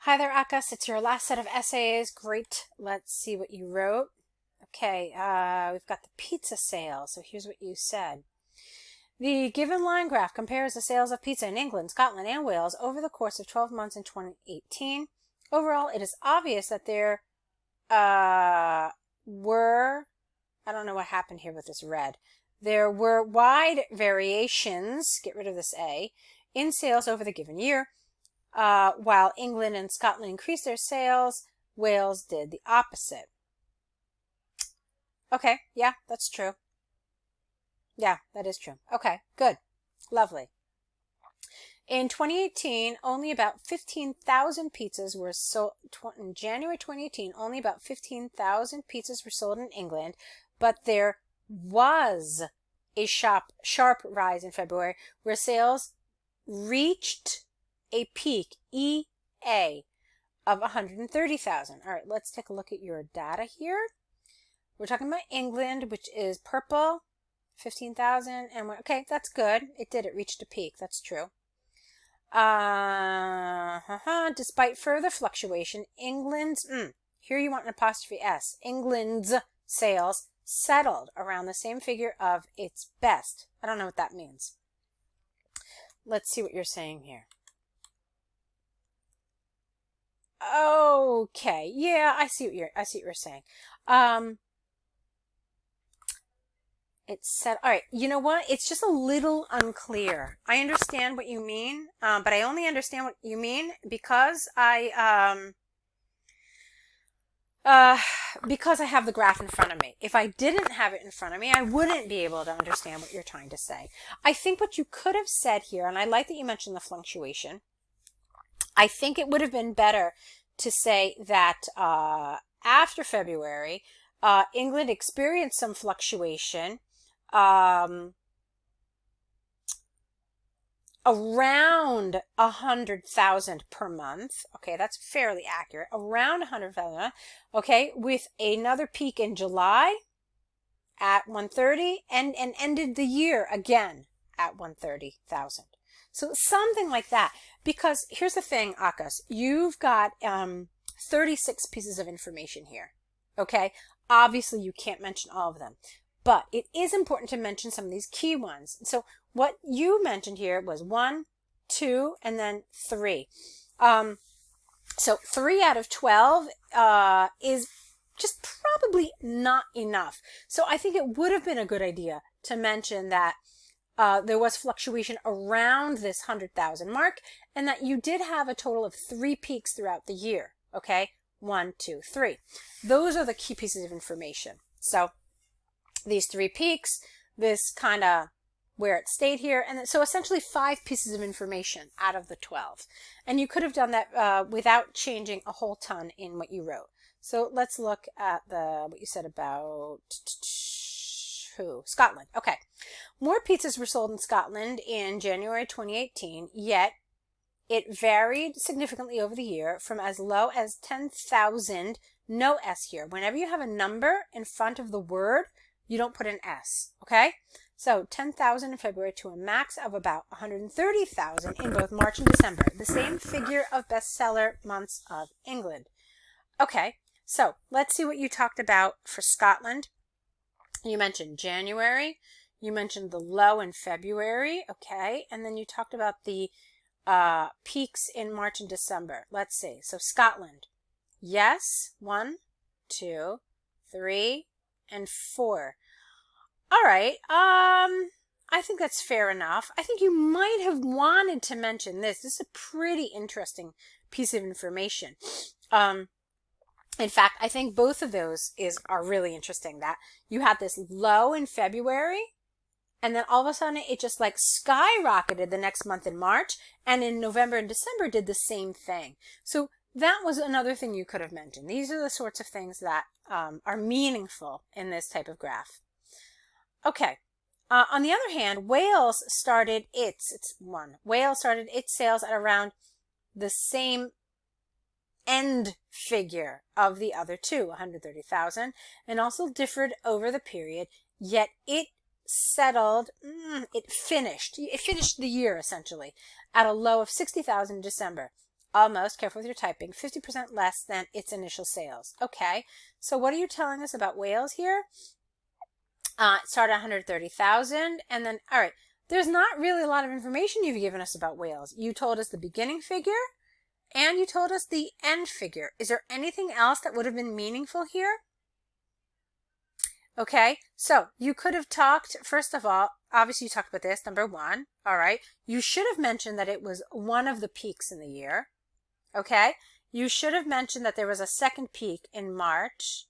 Hi there, Akas. It's your last set of essays. Great. Let's see what you wrote. Okay, we've got the pizza sales. So here's what you said. The given line graph compares the sales of pizza in England, Scotland, and Wales over the course of 12 months in 2018. Overall, it is obvious that there were, I don't know what happened here with this red. There were wide variations, get rid of this A, in sales over the given year. While England and Scotland increased their sales, Wales did the opposite. Okay, yeah, that's true. Yeah, that is true. Okay, good. Lovely. In 2018, only about 15,000 pizzas were sold. In January 2018, only about 15,000 pizzas were sold in England, but there was a sharp rise in February where sales reached a peak, EA, of 130,000. All right, let's take a look at your data here. We're talking about England, which is purple, 15,000. And okay, that's good. It reached a peak. That's true. Despite further fluctuation, England's, here you want an apostrophe S, England's sales settled around the same figure of its best. I don't know what that means. Let's see what you're saying here. Okay, yeah, I see what you're saying. It said, all right, you know what? It's just a little unclear. I understand what you mean, but I only understand what you mean because I have the graph in front of me. If I didn't have it in front of me, I wouldn't be able to understand what you're trying to say. I think what you could have said here, and I like that you mentioned the fluctuation, I think it would have been better to say that after February, England experienced some fluctuation around 100,000 per month. Okay, that's fairly accurate. Around 100,000. Okay, with another peak in July at 130 and ended the year again at 130,000. So something like that. Because here's the thing, Akas, you've got 36 pieces of information here. Okay, obviously you can't mention all of them, but it is important to mention some of these key ones. So what you mentioned here was 1, 2, and then 3. So 3 out of 12 is just probably not enough. So I think it would have been a good idea to mention that there was fluctuation around this 100,000 mark, and that you did have a total of 3 peaks throughout the year. Okay, 1, 2, 3. Those are the key pieces of information. So these 3 peaks, this kind of where it stayed here, and so essentially 5 pieces of information out of the 12. And you could have done that without changing a whole ton in what you wrote. So let's look at what you said about Scotland. Okay. More pizzas were sold in Scotland in January 2018, yet it varied significantly over the year from as low as 10,000, no S here. Whenever you have a number in front of the word, you don't put an S, okay? So 10,000 in February to a max of about 130,000 in both March and December, the same figure of bestseller months of England. Okay, so let's see what you talked about for Scotland. You mentioned January, you mentioned the low in February, okay, and then you talked about the peaks in March and December. Let's see. So Scotland, yes, 1, 2, 3, and 4. All right. I think that's fair enough. I think you might have wanted to mention this. This is a pretty interesting piece of information. In fact, I think both of those are really interesting. That you had this low in February, and then all of a sudden it just like skyrocketed the next month in March, and in November and December did the same thing. So that was another thing you could have mentioned. These are the sorts of things that are meaningful in this type of graph. Okay. On the other hand, Wales started its sales at around the same end figure of the other two, 130,000, and also differed over the period, yet it settled, it finished the year essentially at a low of 60,000 in December, almost, careful with your typing, 50% less than its initial sales. Okay, so what are you telling us about whales here? It started at 130,000, and then, all right, there's not really a lot of information you've given us about whales. You told us the beginning figure, and you told us the end figure. Is there anything else that would have been meaningful here? Okay, so you could have talked, first of all, obviously you talked about this, number one, all right. You should have mentioned that it was one of the peaks in the year, okay. You should have mentioned that there was a second peak in March,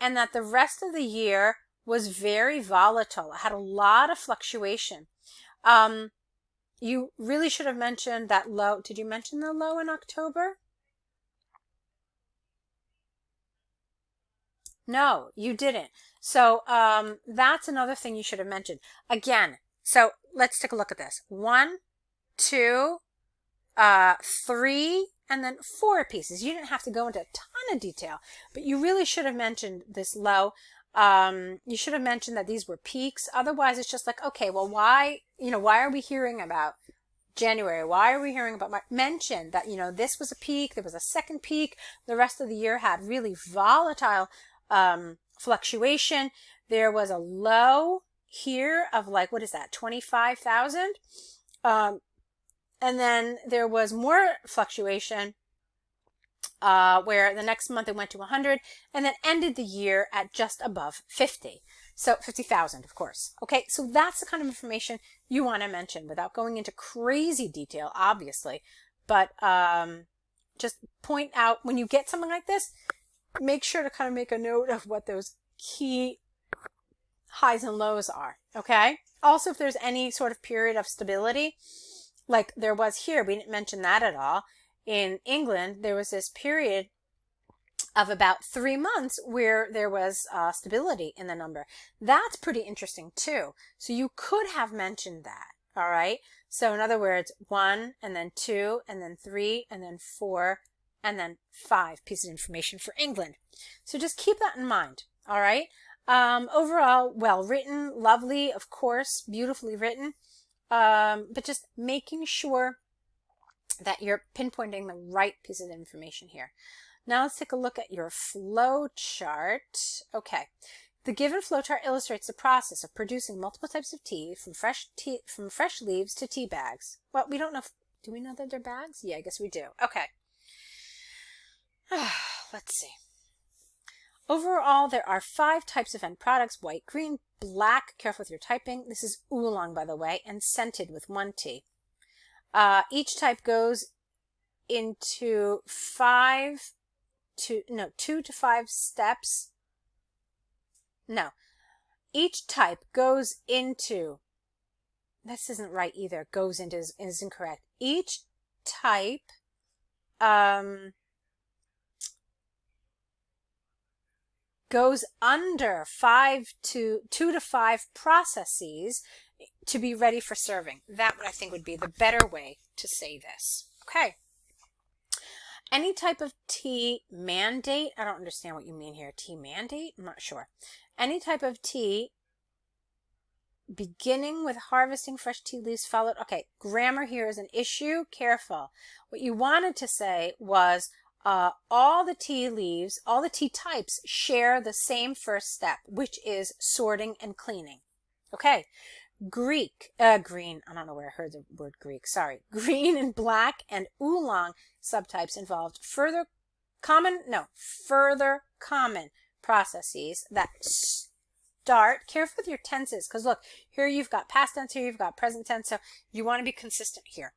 and that the rest of the year was very volatile. It had a lot of fluctuation. You really should have mentioned that low. Did you mention the low in October? No, you didn't. So that's another thing you should have mentioned. Again, so let's take a look at this. 1, 2, 3, and then 4 pieces. You didn't have to go into a ton of detail, but you really should have mentioned this low. You should have mentioned that these were peaks. Otherwise, it's just like, okay, well, why are we hearing about January? Why are we hearing about mention that, this was a peak, there was a second peak, the rest of the year had really volatile fluctuation. There was a low here of like, what is that, 25,000? And then there was more fluctuation where the next month it went to 100 and then ended the year at just above 50. So 50,000, of course. Okay, so that's the kind of information you want to mention without going into crazy detail, obviously. But just point out when you get something like this, make sure to kind of make a note of what those key highs and lows are. Okay. Also, if there's any sort of period of stability, like there was here, we didn't mention that at all. In England, there was this period of about 3 months where there was stability in the number. That's pretty interesting too. So you could have mentioned that. All right. So in other words, 1 and then 2 and then 3 and then 4 and then 5 pieces of information for England. So just keep that in mind. All right. Overall, well written, lovely, of course, beautifully written. But just making sure that you're pinpointing the right pieces of information here. Now let's take a look at your flow chart. Okay. The given flow chart illustrates the process of producing multiple types of tea from fresh leaves to tea bags. Well, we don't know do we know that they're bags? Yeah, I guess we do. Okay. Let's see. Overall, there are 5 types of end products: white, green, black, careful with your typing. This is oolong, by the way, and scented with 1 tea. Each type goes into 2 to 5 steps. No, each type goes into, this isn't right either, goes into is incorrect. Each type goes under 2 to 5 processes to be ready for serving. That I think would be the better way to say this. Okay. Any type of tea mandate, I don't understand what you mean here. Tea mandate? I'm not sure. Any type of tea beginning with harvesting fresh tea leaves followed. Okay, grammar here is an issue. Careful. What you wanted to say was all the tea leaves, all the tea types share the same first step, which is sorting and cleaning. Okay. Green, I don't know where I heard the word Greek, sorry. Green and black and oolong subtypes involved further common processes that start, careful with your tenses, because look, here you've got past tense, here you've got present tense, so you want to be consistent here.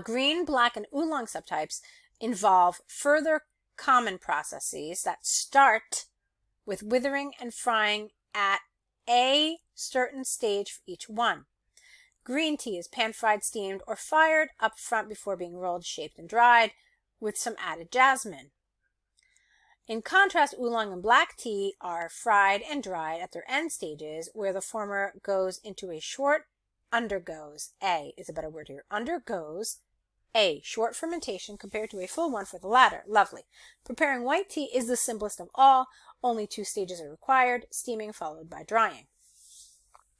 Green, black, and oolong subtypes involve further common processes that start with withering and frying at a certain stage for each one. Green tea is pan-fried, steamed, or fired up front before being rolled, shaped, and dried with some added jasmine. In contrast, oolong and black tea are fried and dried at their end stages, where the former goes into a short undergoes a short fermentation compared to a full one for the latter. Lovely. Preparing white tea is the simplest of all. Only 2 stages are required, steaming followed by drying.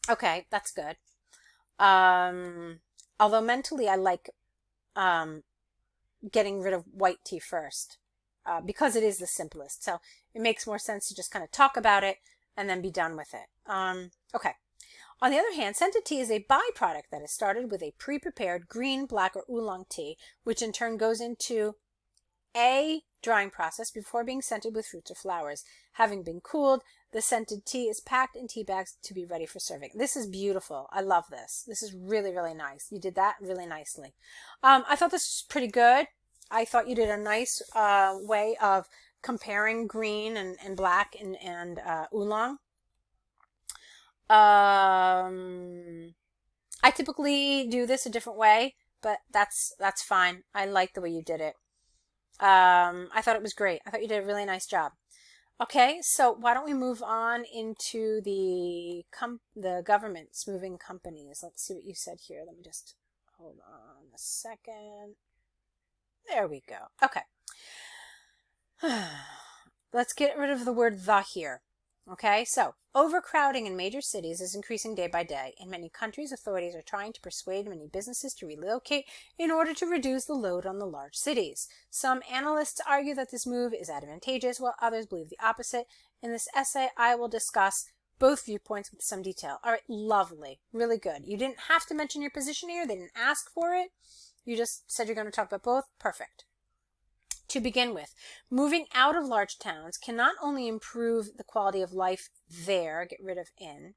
Okay, that's good. Although mentally I like getting rid of white tea first, because it is the simplest. So it makes more sense to just kind of talk about it and then be done with it. Okay. On the other hand, scented tea is a byproduct that is started with a pre-prepared green, black, or oolong tea, which in turn goes into a drying process before being scented with fruits or flowers. Having been cooled, the scented tea is packed in tea bags to be ready for serving. This is beautiful. I love this. This is really, really nice. You did that really nicely. I thought this was pretty good. I thought you did a nice way of comparing green and black and oolong. I typically do this a different way, but that's fine. I like the way you did it. I thought it was great. I thought you did a really nice job. Okay, so why don't we move on into the government's moving companies. Let's see what you said here. Let me just hold on a second. There we go. Okay. Let's get rid of the word the here. Okay, so overcrowding in major cities is increasing day by day. In many countries, authorities are trying to persuade many businesses to relocate in order to reduce the load on the large cities. Some analysts argue that this move is advantageous, while others believe the opposite. In this essay, I will discuss both viewpoints with some detail. All right, lovely. Really good. You didn't have to mention your position here. They didn't ask for it. You just said you're going to talk about both. Perfect. To begin with, moving out of large towns can not only improve the quality of life there, get rid of in,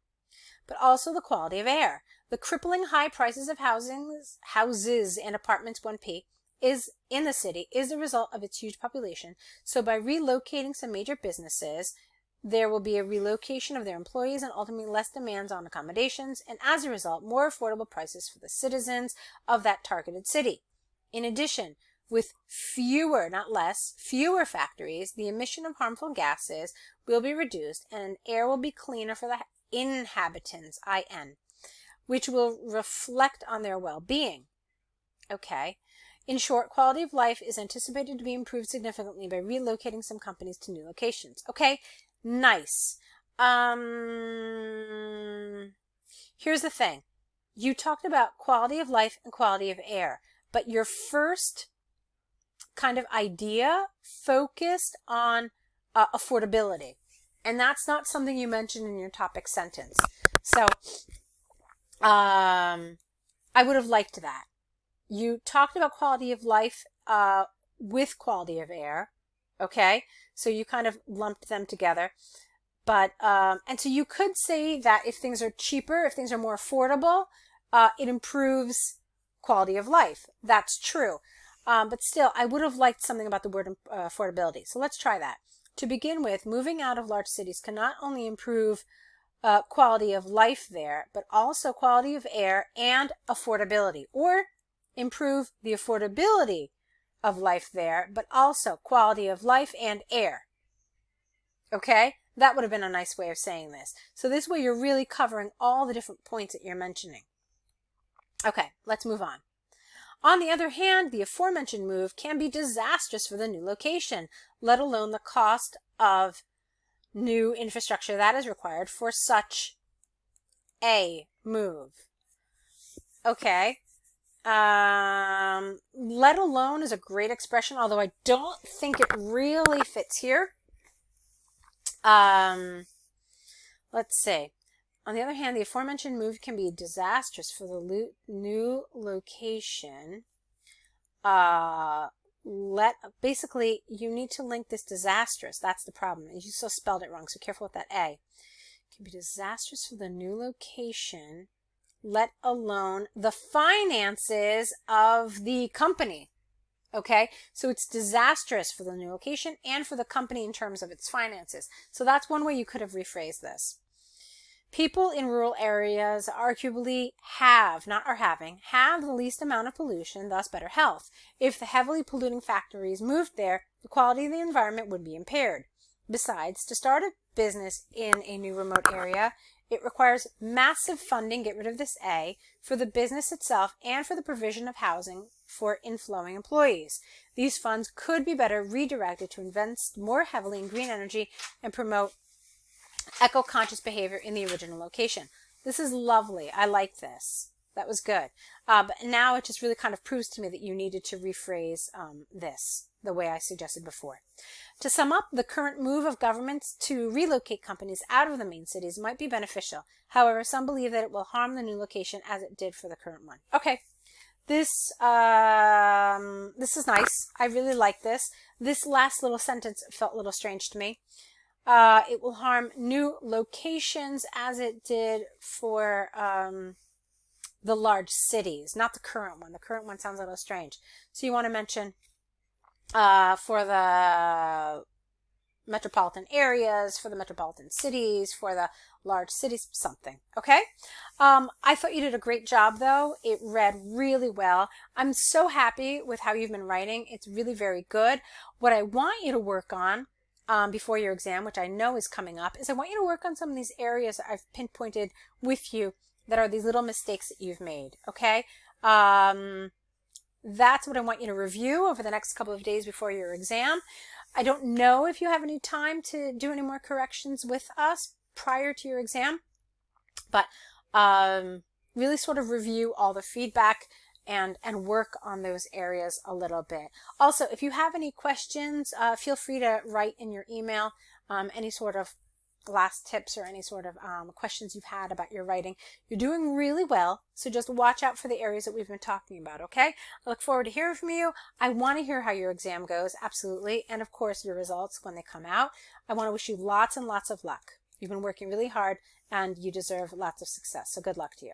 but also the quality of air. The crippling high prices of houses and apartments 1p is in the city is the result of its huge population. So by relocating some major businesses, there will be a relocation of their employees and ultimately less demands on accommodations, and as a result, more affordable prices for the citizens of that targeted city. In addition, with fewer, not less, fewer factories, the emission of harmful gases will be reduced and air will be cleaner for the inhabitants, IN, which will reflect on their well-being. Okay. In short, quality of life is anticipated to be improved significantly by relocating some companies to new locations. Okay, nice. Here's the thing. You talked about quality of life and quality of air, but your first kind of idea focused on affordability. And that's not something you mentioned in your topic sentence. So I would have liked that. You talked about quality of life with quality of air. Okay. So you kind of lumped them together. But, and so you could say that if things are cheaper, if things are more affordable, it improves quality of life. That's true. But still, I would have liked something about the word affordability. So let's try that. To begin with, moving out of large cities can not only improve quality of life there, but also quality of air and affordability, or improve the affordability of life there, but also quality of life and air. Okay? That would have been a nice way of saying this. So this way you're really covering all the different points that you're mentioning. Okay, let's move on. On the other hand, the aforementioned move can be disastrous for the new location, let alone the cost of new infrastructure that is required for such a move. Okay. Let alone is a great expression, although I don't think it really fits here. Let's see. On the other hand, the aforementioned move can be disastrous for the new location. Basically, you need to link this disastrous. That's the problem. You still spelled it wrong, so careful with that A. It can be disastrous for the new location, let alone the finances of the company. Okay, so it's disastrous for the new location and for the company in terms of its finances. So that's one way you could have rephrased this. People in rural areas arguably have the least amount of pollution, thus better health. If the heavily polluting factories moved there, the quality of the environment would be impaired. Besides, to start a business in a new remote area, it requires massive funding, get rid of this A, for the business itself and for the provision of housing for inflowing employees. These funds could be better redirected to invest more heavily in green energy and promote eco-conscious behavior in the original location. This is lovely. I like this. That was good. But now it just really kind of proves to me that you needed to rephrase this the way I suggested before. To sum up, the current move of governments to relocate companies out of the main cities might be beneficial. However, some believe that it will harm the new location as it did for the current one. Okay, this is nice. I really like this. This last little sentence felt a little strange to me. It will harm new locations as it did for the large cities, not the current one. The current one sounds a little strange. So you want to mention for the metropolitan areas, for the metropolitan cities, for the large cities, something. Okay? I thought you did a great job, though. It read really well. I'm so happy with how you've been writing. It's really very good. What I want you to work on before your exam, which I know is coming up, is I want you to work on some of these areas that I've pinpointed with you that are these little mistakes that you've made. Okay? That's what I want you to review over the next couple of days before your exam. I don't know if you have any time to do any more corrections with us prior to your exam, but really sort of review all the feedback and work on those areas a little bit. Also, if you have any questions, feel free to write in your email any sort of last tips or any sort of questions you've had about your writing. You're doing really well, so just watch out for the areas that we've been talking about, okay? I look forward to hearing from you. I want to hear how your exam goes, absolutely, and of course your results when they come out. I want to wish you lots and lots of luck. You've been working really hard and you deserve lots of success, so good luck to you.